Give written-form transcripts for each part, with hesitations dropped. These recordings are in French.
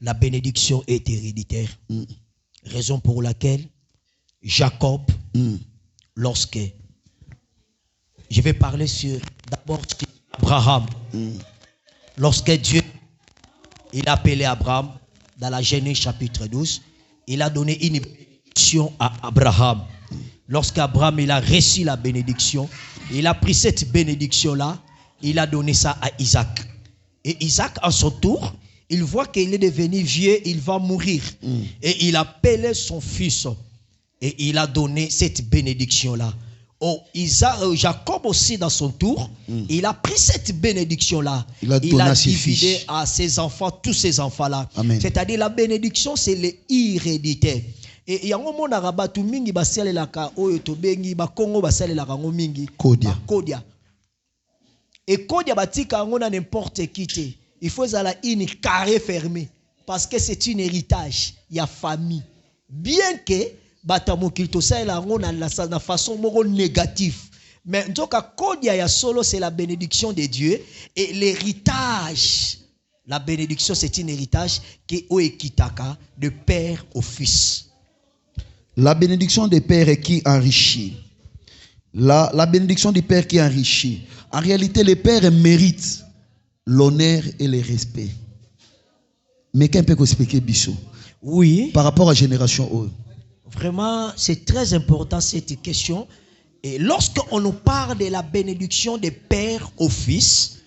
la bénédiction est héréditaire. Raison pour laquelle Jacob, lorsque je vais parler d'abord sur Abraham, lorsque Dieu il a appelé Abraham dans la Genèse chapitre 12, il a donné une bénédiction à Abraham. Lorsqu'Abraham il a reçu la bénédiction, il a pris cette bénédiction-là, il a donné ça à Isaac. Et Isaac, à son tour, il voit qu'il est devenu vieux, il va mourir. Et il a appelé son fils. Et il a donné cette bénédiction-là. Oh, Jacob aussi, dans son tour, il a pris cette bénédiction-là. Il a divisé à ses enfants, tous ses enfants-là. C'est-à-dire la bénédiction, c'est l'hérédité. Et il y a un moment où rabatu mingi basale la ka oyo to bengi ba Congo basale la kango mingi kodia. Et kodia batika ngona n'importe qui te. Il faut zala une carré fermé parce que c'est un héritage, il y a famille. Bien que batamoki to ça la ngona na façon moko négative. Mais donc kodia ya solo c'est la bénédiction de Dieu et l'héritage. La bénédiction c'est un héritage qui est oekitaka de père au fils. La bénédiction des pères est qui enrichit. La bénédiction du père qui enrichit. En réalité, les pères méritent l'honneur et le respect. Mais qu'est-ce qu'on peut expliquer, Bissot? Oui. Par rapport à la génération O. Vraiment, c'est très important cette question. Et lorsqu'on nous parle de la bénédiction des pères au fils,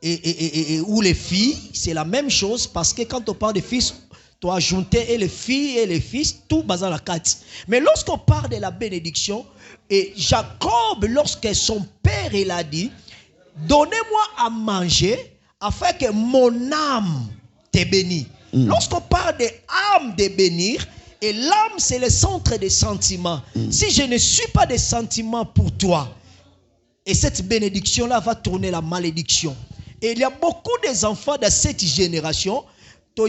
ou les filles, c'est la même chose parce que quand on parle des fils, tu as ajouté et les filles et les fils, tout basé dans la carte. Mais lorsqu'on parle de la bénédiction, et Jacob, lorsque son père il a dit, donnez-moi à manger afin que mon âme te bénisse. Lorsqu'on parle de âme de bénir, et l'âme c'est le centre des sentiments. Si je ne suis pas des sentiments pour toi, et cette bénédiction-là va tourner la malédiction. Et il y a beaucoup des enfants de cette génération. On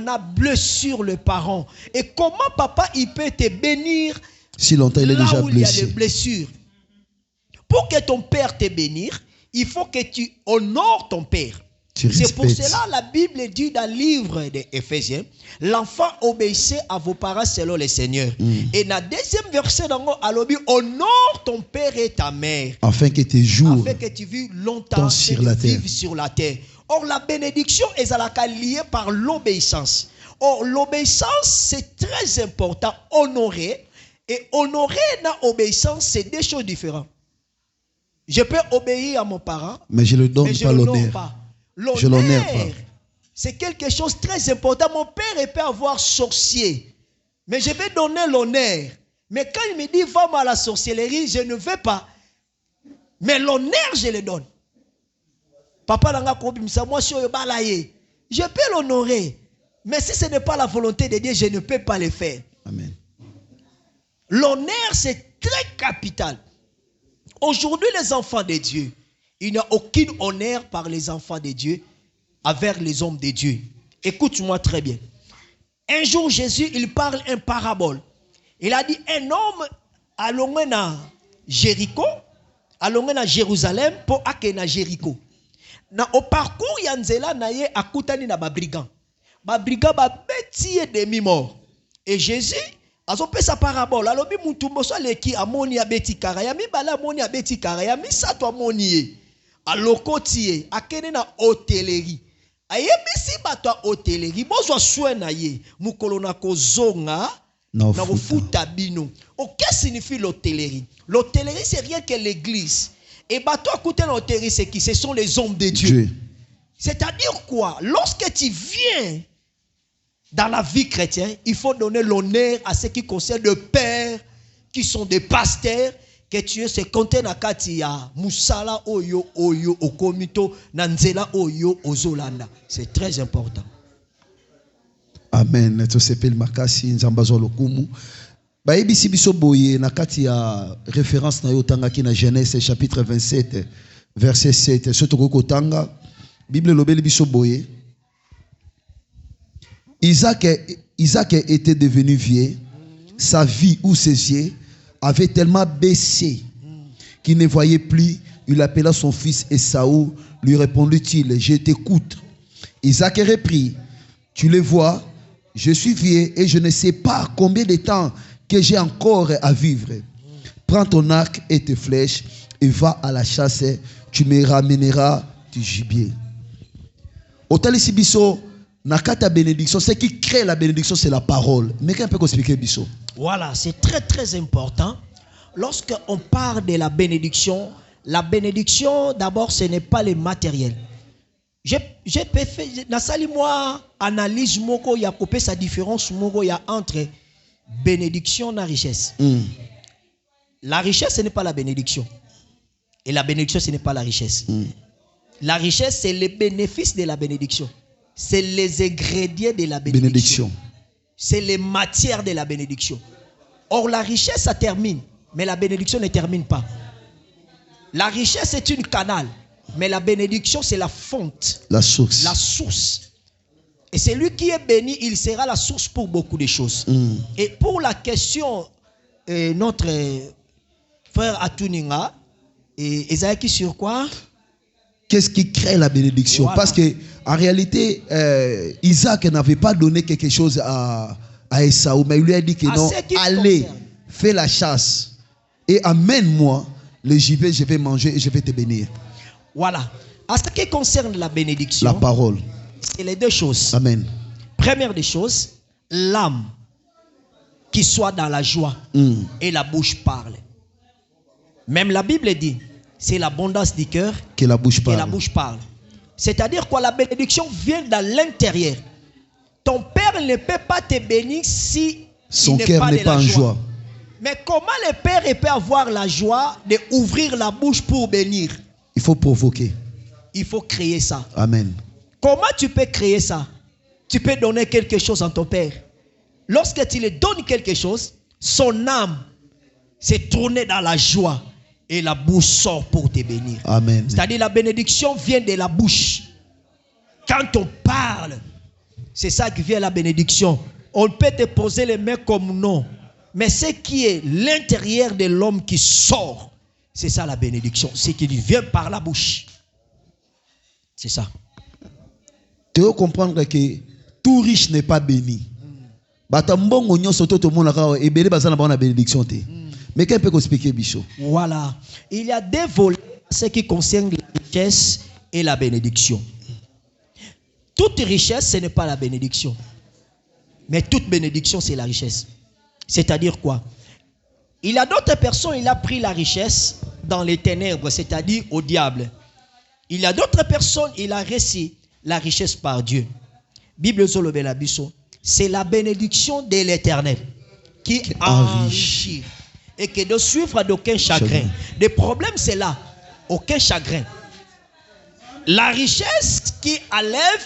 a blessure le parent. Et comment papa il peut te bénir si longtemps il est déjà blessé? Il y a des blessures. Pour que ton père te bénisse, il faut que tu honores ton père. C'est pour cela la Bible dit dans le livre des Éphésiens, l'enfant obéissez à vos parents selon le Seigneur. Et dans le deuxième verset, honore ton père et ta mère. Afin que tu vives longtemps sur la terre. Or, la bénédiction est liée par l'obéissance. Or, l'obéissance, c'est très important. Honorer. Et honorer dans l'obéissance, c'est deux choses différentes. Je peux obéir à mon parent, mais je ne donne pas l'honneur. L'honneur, c'est quelque chose de très important. Mon père peut avoir sorcier, mais je vais donner l'honneur. Mais quand il me dit va-moi à la sorcellerie, je ne vais pas. Mais l'honneur, je le donne. Papa n'a pas moi je peux l'honorer. Mais si ce n'est pas la volonté de Dieu, je ne peux pas le faire. Amen. L'honneur, c'est très capital. Aujourd'hui, les enfants de Dieu, il n'y a aucun honneur par les enfants de Dieu envers les hommes de Dieu. Écoute-moi très bien. Un jour, Jésus, il parle une parabole. Il a dit, un homme allongé à Jéricho, allongé à Jérusalem, pour aller à Jéricho. Au parcours, il y a un zéla naye akutani na babrigand. Babrigand babeti demi-mort. Et Jésus, a fait sa parabole. Alors, mutumbo so leki amoni abeti karayami, bala amoni abeti karayami, sa to amoni. Alokotie, akene na hôtellerie. Ayebisi bato hôtellerie, bozwa soin na ye, mukolo na kozonga na kofuta bino. Qu'est-ce que signifie l'hôtellerie? L'hôtellerie c'est rien que l'église. Et bato écoutez l'hôtellerie c'est qui? Ce sont les hommes de Dieu. C'est-à-dire quoi? Lorsque tu viens dans la vie chrétienne, il faut donner l'honneur à ceux qui concernent les pères, qui sont des pasteurs. Que tu se compte na kati ya musala oyo okomito na nzela oyo ozolanda. C'est très important. Amen. To sepel makasi nzambazo lokumu. Ba ebisi biso boye na kati ya référence na yo tanga ki na Genèse chapitre 27 verset 7. Soto ko tanga Bible lobeli biso boye. Isaac était devenu vieux, sa vie ou ses yeux avait tellement baissé qu'il ne voyait plus. Il appela son fils Esaü, lui répondit-il, je t'écoute. Isaac reprit, tu le vois, je suis vieux et je ne sais pas combien de temps que j'ai encore à vivre. Prends ton arc et tes flèches et va à la chasse, tu me ramèneras du gibier. Otali biso nakata bénédiction, ce qui crée la bénédiction c'est la parole. Mais qu'un peu expliquer biso. Voilà, c'est très très important. Lorsqu'on parle de la bénédiction d'abord ce n'est pas le matériel. J'ai fait nasali moi analyse moko ya couper sa différence moko ya entre bénédiction et richesse. La richesse ce n'est pas la bénédiction. Et la bénédiction ce n'est pas la richesse. La richesse c'est le bénéfice de la bénédiction. C'est les ingrédients de la bénédiction. C'est les matières de la bénédiction. Or la richesse ça termine, mais la bénédiction ne termine pas. La richesse c'est une canal. Mais la bénédiction, c'est la fonte. La source. La source. Et celui qui est béni, il sera la source pour beaucoup de choses. Et pour la question, notre frère Atuninga, Esaïe sur quoi? Qu'est-ce qui crée la bénédiction? Voilà. Parce que en réalité, Isaac n'avait pas donné quelque chose à Esaü, mais il lui a dit que non, allez, fais la chasse et amène-moi le gibier, je vais manger et je vais te bénir. Voilà. En ce qui concerne la bénédiction, la parole, c'est les deux choses. Amen. Première des choses, l'âme qui soit dans la joie et la bouche parle. Même la Bible dit, c'est l'abondance du cœur que la bouche parle. C'est-à-dire que la bénédiction vient dans l'intérieur. Ton père ne peut pas te bénir si son cœur n'est pas en joie. Mais comment le père peut avoir la joie d'ouvrir la bouche pour bénir? Il faut provoquer. Il faut créer ça. Amen. Comment tu peux créer ça? Tu peux donner quelque chose à ton père. Lorsque tu lui donnes quelque chose, son âme s'est tournée dans la joie et la bouche sort pour te bénir. Amen. C'est-à-dire la bénédiction vient de la bouche. Quand on parle, c'est ça qui vient la bénédiction. On peut te poser les mains comme non. Mais ce qui est l'intérieur de l'homme qui sort, c'est ça la bénédiction. C'est qui vient par la bouche. C'est ça. Tu dois comprendre que tout riche n'est pas béni. Mais qu'est-ce que peut expliquer, Bichot? Voilà. Il y a deux volets ce qui concerne la richesse et la bénédiction. Toute richesse, ce n'est pas la bénédiction. Mais toute bénédiction, c'est la richesse. C'est-à-dire quoi? Il y a d'autres personnes, il a pris la richesse dans les ténèbres, c'est-à-dire au diable. Il y a d'autres personnes, il a reçu la richesse par Dieu. Bible c'est la bénédiction de l'Éternel qui enrichit et qui ne suivra d'aucun chagrin. Le problème, c'est là, aucun chagrin. La richesse qui enlève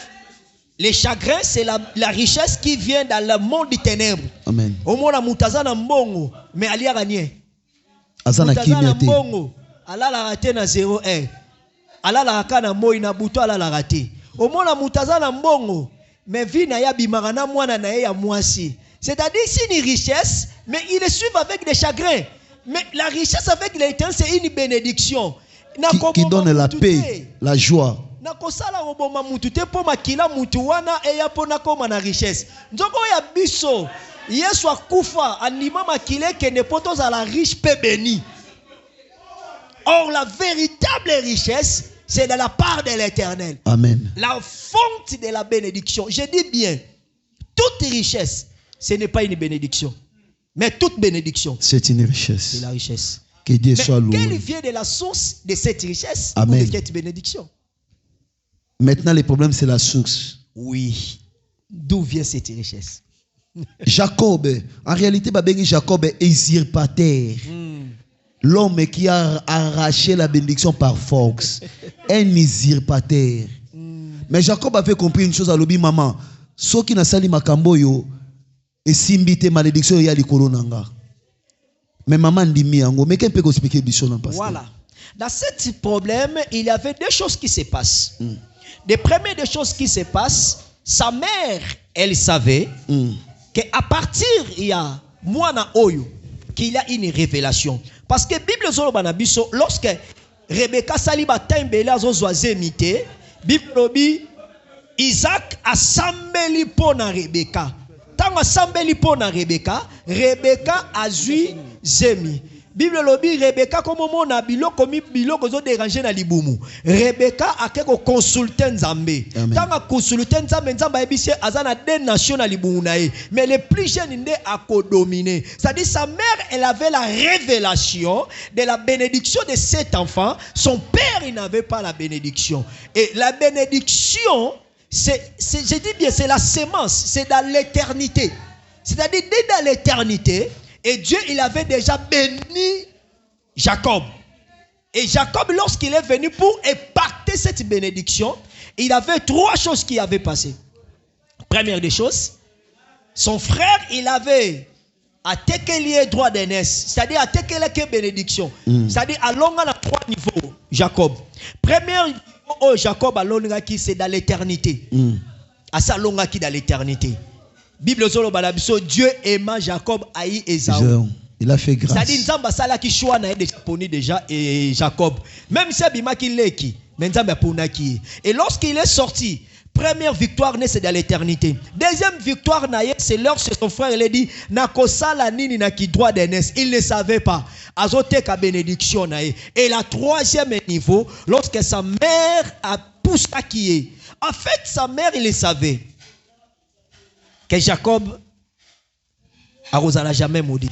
les chagrins, c'est la richesse qui vient dans le monde des ténèbres. Amen. Au moins, la moutazana mbongo, mais ali a gagné. Azana moutazana mbongo, ala la raté na 0-1. Ala la rakana moi na buto ala la raté. Au moins, la moutazana mbongo, mais vie na ya bimarana mwana na ya mwasi. C'est-à-dire, c'est une richesse, mais il est suivi avec des chagrins. Mais la richesse avec l'éternel, c'est une bénédiction. Qui donne la paix, la joie. Nakosala oboma mutu te po makila mutu wana eya po nakoma na richesse. Nzoko ya biso Yesu akufa anima makile kene poto za la riche pe béni. Or la véritable richesse c'est de la part de l'Éternel. Amen. La fonte de la bénédiction. Je dis bien, toute richesse, ce n'est pas une bénédiction. Mais toute bénédiction, c'est une richesse. C'est la richesse. Que Dieu soit loué. Quelle vient de la source de cette richesse? Amen. Ou de cette bénédiction? Maintenant, le problème, c'est la source. Oui. D'où vient cette richesse? Jacob, en réalité, Jacob est usurpateur. L'homme qui a arraché la bénédiction par force. Un usurpateur. Mais Jacob avait compris une chose à l'obi maman. Ce qui n'a sali makamboyo et simbite malédiction ya likolo nanga. Mais maman dit miango. Mais qu'est-ce que peut expliquer biso nan pasteur? Voilà. Dans ce problème, il y avait deux choses qui se passent. Les premières des choses qui se passent, sa mère, elle savait qu'à partir il y a mwana oyo qu'il y a une révélation. Parce que Bible zolo banabiso lorsque Rebecca saliba tembele azozwa zemité, Bible lobi Isaac asambeli pona Rebecca. Tant asambeli pona Rebecca, Rebecca a zui zemi. Bible lobi Rebecca comme mona biloko mi biloko zo déranger na libumu. Rebecca a keko consulter Nzambe. Tant a consulter Nzambe, Nzambe ebise azana des nations na libumu nae. Mais le plus jeune inde a codominé. C'est-à-dire sa mère, elle avait la révélation de la bénédiction de cet enfant. Son père, il n'avait pas la bénédiction. Et la bénédiction, je dis bien, c'est la sémence, c'est dans l'éternité. C'est-à-dire dès dans l'éternité. Et Dieu, il avait déjà béni Jacob. Et Jacob, lorsqu'il est venu pour éparter cette bénédiction, il avait trois choses qui avaient passé. Première des choses, son frère, il avait attaqué droit d'aînesse, c'est-à-dire attaqué la bénédiction. C'est-à-dire à l'on a trois niveaux, Jacob. Premier niveau, Jacob, à l'on qui c'est dans l'éternité. À ça, l'on qui dans l'éternité. Bible solo balabiso, Dieu aima Jacob haï Esaü. Il a fait grâce. C'est-à-dire Nzamba sala ki choix na déjà poni déjà et Jacob. Même si bima ki leki, mais Nzamba pona ki. Et lorsqu'il est sorti, première victoire c'est dans l'éternité. Deuxième victoire c'est lorsque son frère il a dit nakosala nini na ki droit d'aînesse. Il ne savait pas. Azote ka bénédiction na ye. Et la troisième niveau, lorsque sa mère a poussé à qui est. En fait, sa mère il le savait. Que Jacob n'a jamais maudit.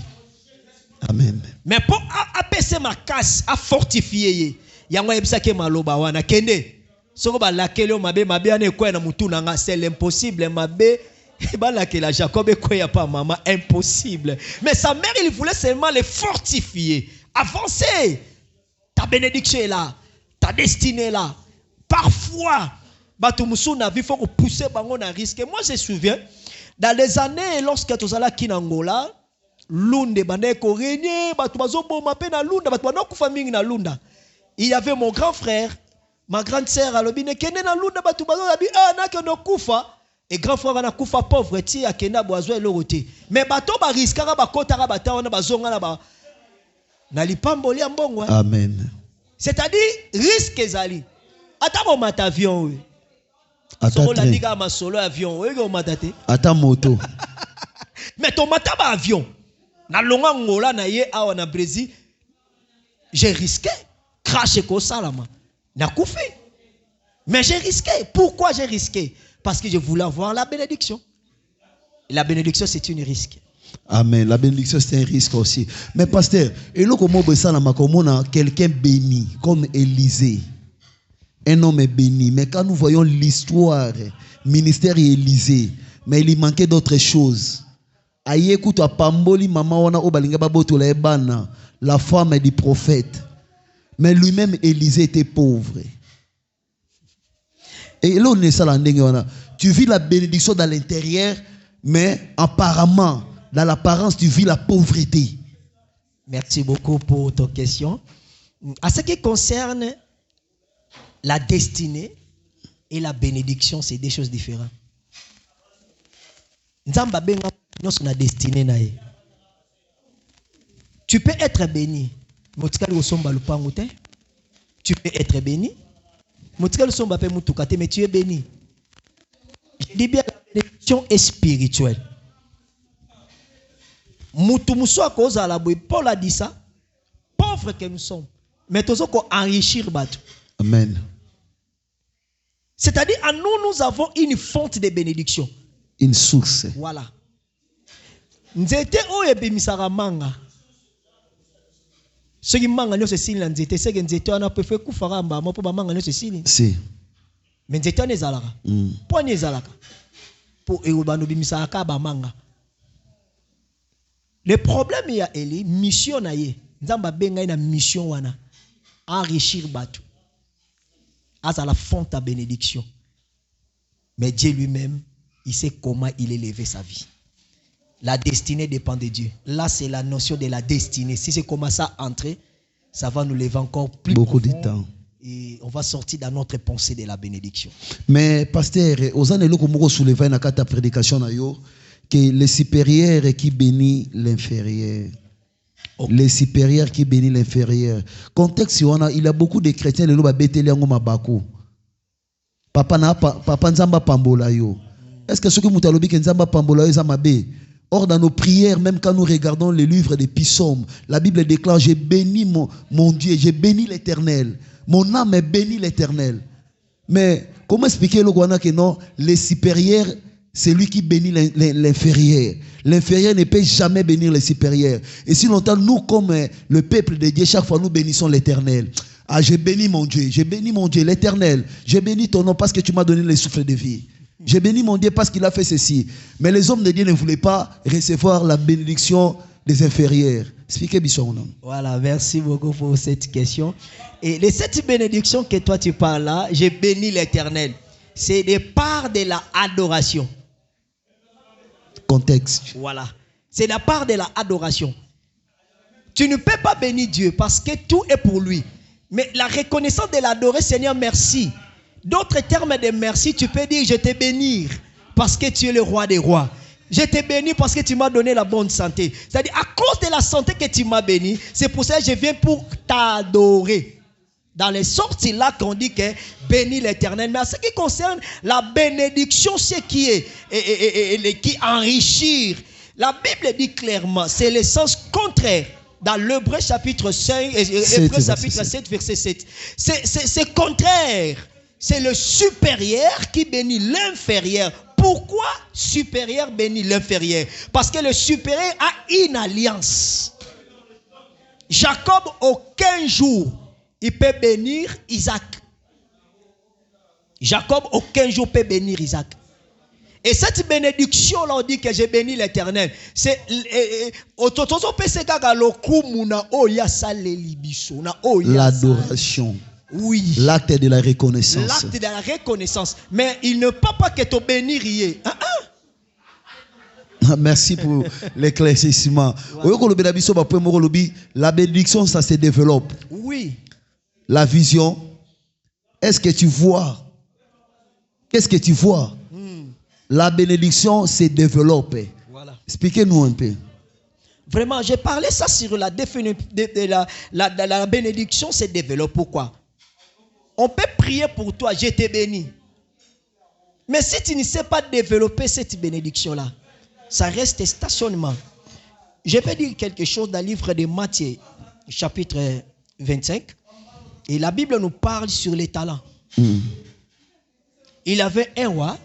Amen. Mais pour apaiser ma casse, à fortifier, il y a un peu maloba wana kende. Soko la kelo mabe ane kwa na mutu nanga c'est l'impossible mabe ba la kela Jacob e kwa pas maman impossible. Mais sa mère il voulait seulement les fortifier, avancer. Ta bénédiction est là, ta destinée est là. Parfois batumusu na vie faut que pousser bango na risque. Moi je me souviens dans les années, lorsque tu allais à Angola, Lunde bande ko régner, batu bazobo mape na Lunda, batu banoku famille na Lunda. Il y avait mon grand frère, ma grande sœur alobine kene na Lunda batu bazo abi na ke no kufa et grand frère na kufa pauvre ti akenda boazo elorote. Mais bato ba riskara ba kotara bata wana bazonga na ba na lipamboli ya mbongo. Amen. C'est-à-dire risque ezali. Ata bo mata avion oui. Attends moto. Mais ton mataba avion. Na longa ngola na ye awa na Brésil. J'ai risqué. Crash ko salama. Na koufi. Mais j'ai risqué. Pourquoi j'ai risqué? Parce que je voulais avoir la bénédiction. La bénédiction c'est un risque. Amen. La bénédiction c'est un risque aussi. Mais pasteur, et là comment salama comme quelqu'un béni comme Élisée. Un homme est béni, mais quand nous voyons l'histoire, ministère Élisée, mais il manquait d'autres choses. Aïe, écoute, à Pamboli, maman, on a obalinga baboto la ebana, la femme du prophète. Mais lui-même, Élisée était pauvre. Et là, on est ça, tu vis la bénédiction dans l'intérieur, mais apparemment, dans l'apparence, tu vis la pauvreté. Merci beaucoup pour ton question. À ce qui concerne la destinée et la bénédiction, c'est des choses différentes. Tu peux être béni. Tu peux être béni. Mais tu es béni. Je dis bien la bénédiction est spirituelle. Paul a dit ça. Pauvres que nous sommes. Mais nous avons enrichir. Amen. C'est-à-dire, en nous avons une fonte de bénédiction. Une source. Voilà. Nzete oye bimisara manga. Ce qui manga nyo se sili na nzete, c'est que nzete on a peut faire kufara mba, mo po ba manga nyo se sili. Si. Mais nzete on ezalaka. Po ni ezalaka. Po e ubano bimisara ka ba manga. Le problème ya eli mission na ye. Nzamba benga ina mission wana. Enrichir batu. À la fonte à bénédiction. Mais Dieu lui-même, il sait comment il élevé sa vie. La destinée dépend de Dieu. Là, c'est la notion de la destinée. Si c'est commencé à entrer, ça va nous lever encore plus beaucoup de temps. Et on va sortir dans notre pensée de la bénédiction. Mais, pasteur, aux années où on soulève dans ta prédication, que le supérieur qui bénit l'inférieur. Okay. Les supérieurs qui bénissent l'inférieur. Contexte, il y a beaucoup de chrétiens qui ont béni. Papa nzamba pambola yo. Est-ce que ce que mutalobi ke nzamba pambola yo zamabe? Or dans nos prières, même quand nous regardons les livres des psaumes, la Bible déclare: j'ai béni mon Dieu, j'ai béni l'Éternel. Mon âme est bénie l'Éternel. Mais comment expliquer le Gouana que non, les supérieurs, c'est lui qui bénit l'inférieur. L'inférieur ne peut jamais bénir les supérieurs. Et si longtemps, nous, comme le peuple de Dieu, chaque fois nous bénissons l'Éternel. Ah, j'ai béni mon Dieu, l'Éternel. J'ai béni ton nom parce que tu m'as donné le souffle de vie. J'ai béni mon Dieu parce qu'il a fait ceci. Mais les hommes de Dieu ne voulaient pas recevoir la bénédiction des inférieurs. Expliquez bien. Voilà, merci beaucoup pour cette question. Et les 7 bénédictions que toi tu parles là, j'ai béni l'Éternel. C'est des parts de la adoration. Contexte. Voilà. C'est la part de la adoration. Tu ne peux pas bénir Dieu parce que tout est pour lui. Mais la reconnaissance de l'adorer, Seigneur, merci. D'autres termes de merci, tu peux dire: je te bénir parce que tu es le roi des rois. Je te bénis parce que tu m'as donné la bonne santé. C'est-à-dire, à cause de la santé que tu m'as béni, c'est pour ça que je viens pour t'adorer. Dans les sorties là qu'on dit que bénis l'Éternel. Mais en ce qui concerne la bénédiction, c'est qui est qui enrichir. La Bible dit clairement, c'est le sens contraire. Dans l'Hébreu chapitre 5, Hébreu chapitre 7, verset 7. C'est contraire. C'est le supérieur qui bénit l'inférieur. Pourquoi supérieur bénit l'inférieur? Parce que le supérieur a une alliance. Jacob, aucun jour, il peut bénir Isaac. Jacob, aucun jour, peut bénir Isaac. Et cette bénédiction-là, on dit que j'ai béni l'Éternel. C'est l'adoration. Oui. L'acte de la reconnaissance. L'acte de la reconnaissance. Mais il ne peut pas que tu bénir. Merci pour l'éclaircissement. La bénédiction, ça se développe. Oui. La vision. Est-ce que tu vois? Qu'est-ce que tu vois? La bénédiction se développe. Voilà. Expliquez-nous un peu. Vraiment, j'ai parlé ça sur la définition de la bénédiction se développe. Pourquoi? On peut prier pour toi, je te bénis. Mais si tu ne sais pas développer cette bénédiction-là, ça reste stationnement. Je vais dire quelque chose dans le livre de Matthieu, chapitre 25. Et la Bible nous parle sur les talents. Il avait un roi,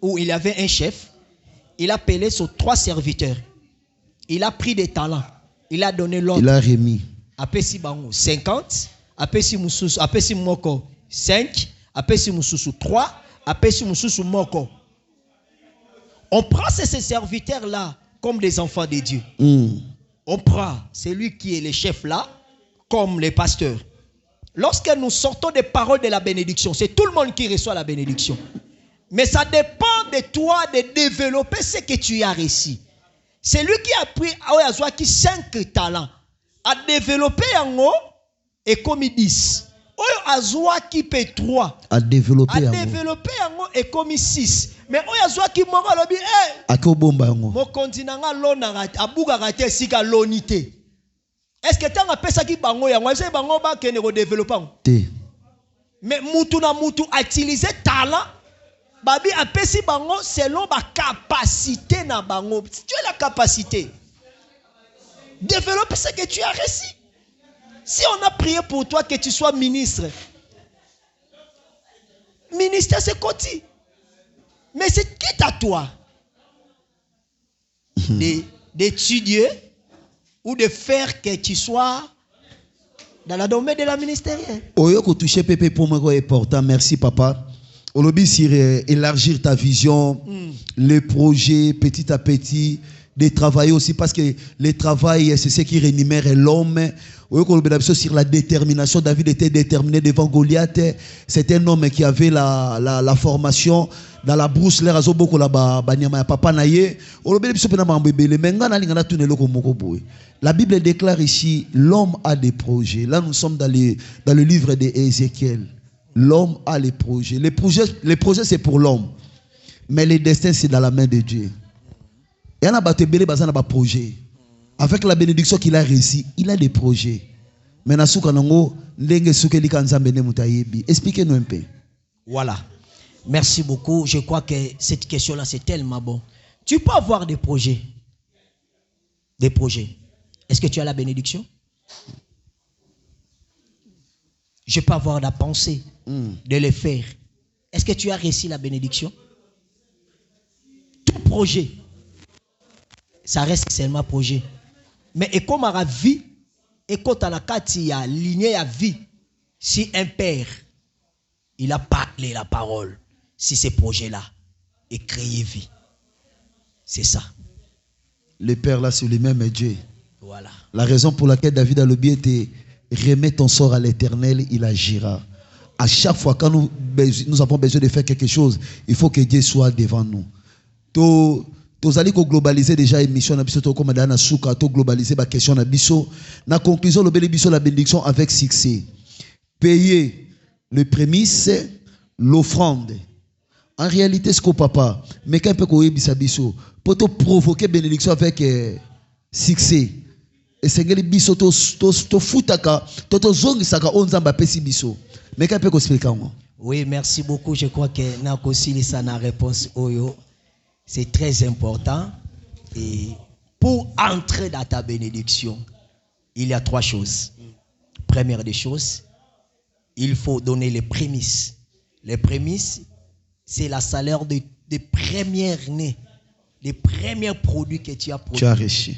ou il avait un chef. Il a appelé ses 3 serviteurs. Il a pris des talents. Il a donné l'ordre. Il a remis. Après 50. Après 5. Après 3. Après 3. On prend ces serviteurs-là comme des enfants de Dieu. On prend celui qui est le chef là comme les pasteurs. Lorsque nous sortons des paroles de la bénédiction, c'est tout le monde qui reçoit la bénédiction. Mais ça dépend de toi de développer ce que tu as reçu. C'est lui qui a pris 5 talents. A développé en haut et comme 10. Oyo qui peut 3. A développé en haut et comme 6. Mais oyo qui moko lobi akobomba yango. Mo kontinanga lona abuka kate sika lonité. Est-ce que tu as pesa ki bango yango? Est-ce que bango ba kene ko développer? Mais mutu na mutu a utilisé talent. Babi a pesi bango selon ba capacité na bango. Tu as la capacité. Développer ce que tu as reçu. Si on a prié pour toi que tu sois ministre, ministère c'est côté. Mais c'est qui à toi d'étudier ou de faire que tu sois dans la domaine de la ministérielle. Oyoko toucher pépé pour moi est important. Merci papa. Olobi sur élargir ta vision, les projets petit à petit, de travailler aussi parce que le travail c'est ce qui rémunère l'homme. Sur la détermination, David était déterminé devant Goliath. C'était un homme qui avait la formation dans la brousse. La Bible déclare ici, l'homme a des projets. Là, nous sommes dans le livre d'Ézéchiel. L'homme a les projets. Les projets c'est pour l'homme. Mais les destins, c'est dans la main de Dieu. Et on a battu un projet. Avec la bénédiction qu'il a reçue, il a des projets. Mais expliquez-nous un peu. Voilà. Merci beaucoup. Je crois que cette question-là, c'est tellement bon. Tu peux avoir des projets. Des projets. Est-ce que tu as la bénédiction? Je peux avoir la pensée de les faire. Est-ce que tu as reçu la bénédiction? Tout projet, ça reste seulement projet. Mais et comme à la vie, et quand à la carte, il y a lignée à vie, si un père, il a parlé la parole, si ces projets-là, et créé vie. C'est ça. Le Père là, c'est le même Dieu. Voilà. La raison pour laquelle David a le bien était remets ton sort à l'Éternel, il agira. À chaque fois quand nous avons besoin de faire quelque chose, il faut que Dieu soit devant nous. Tous allez globaliser déjà l'émission na biso to comme dans souka to globaliser la question na biso na conclusion le biso la bénédiction avec succès. Payer le prémisse, l'offrande. En réalité, ce que papa, mais quand peut qu'on ait biso pour te provoquer bénédiction avec succès. Et c'est que les biso to futaka to zongi saka onzamba pesi biso. Mais quand peut qu'on explique moi? Oui, merci beaucoup. Je crois que na kosili ça na réponse oyo. C'est très important. Et pour entrer dans ta bénédiction, il y a 3 choses. Première des choses, il faut donner les prémices. Les prémices, c'est la salaire des premières nées, des premiers produits que tu as produits.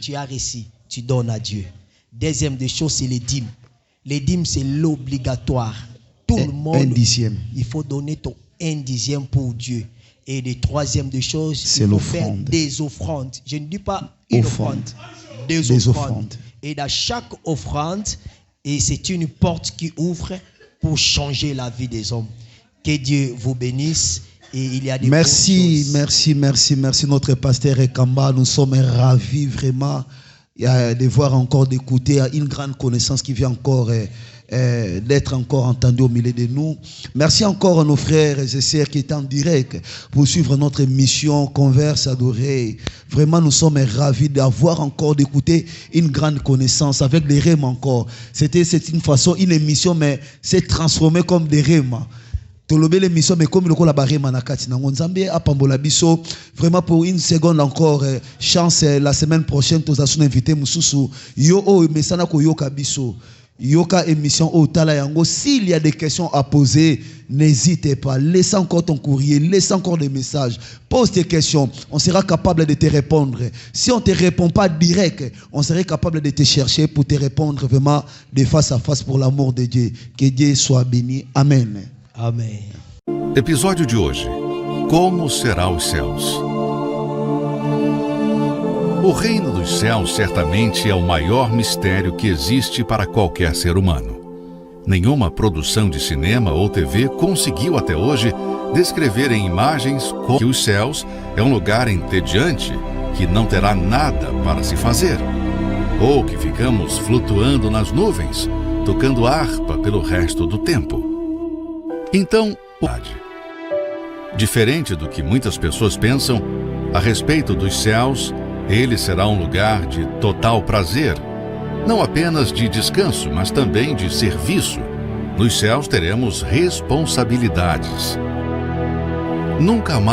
Tu as reçu. Tu donnes à Dieu. Deuxième des choses, c'est les dîmes. Les dîmes, c'est l'obligatoire. Tout le monde, un dixième. Il faut donner ton 1/10 pour Dieu. Et le troisième des choses, c'est l'offrande. Des offrandes. Je ne dis pas une offrande. Des offrandes. Et dans chaque offrande, et c'est une porte qui ouvre pour changer la vie des hommes. Que Dieu vous bénisse. Et il y a des merci notre pasteur Ekamba. Nous sommes ravis vraiment de voir encore, d'écouter une grande connaissance qui vient encore d'être encore entendu au milieu de nous. Merci encore à nos frères et sœurs qui étaient en direct pour suivre notre émission Converse Adoré. Vraiment, nous sommes ravis d'avoir encore d'écouter une grande connaissance avec des rêves encore. C'est une façon, une émission, mais c'est transformé comme des rêves. Tolobé l'émission mais comme le ko la barema na kati na nzambe apambola biso vraiment pour une seconde encore chance la semaine prochaine tous à son invité mususu yo o mesana ko yoka biso yoka émission au tala yango. S'il y a des questions à poser, n'hésitez pas, laisse encore ton courrier, laisse encore des messages, pose tes questions, on sera capable de te répondre. Si on ne te répond pas direct, on serait capable de te chercher pour te répondre vraiment de face à face pour l'amour de Dieu. Que Dieu soit béni. Amen. Amém. Episódio de hoje. Como será os céus? O reino dos céus certamente é o maior mistério que existe para qualquer ser humano. Nenhuma produção de cinema ou TV conseguiu até hoje descrever em imagens como que os céus é um lugar entediante que não terá nada para se fazer, ou que ficamos flutuando nas nuvens, tocando harpa pelo resto do tempo. Então, diferente do que muitas pessoas pensam a respeito dos céus, ele será um lugar de total prazer, não apenas de descanso, mas também de serviço. Nos céus teremos responsabilidades. Nunca mais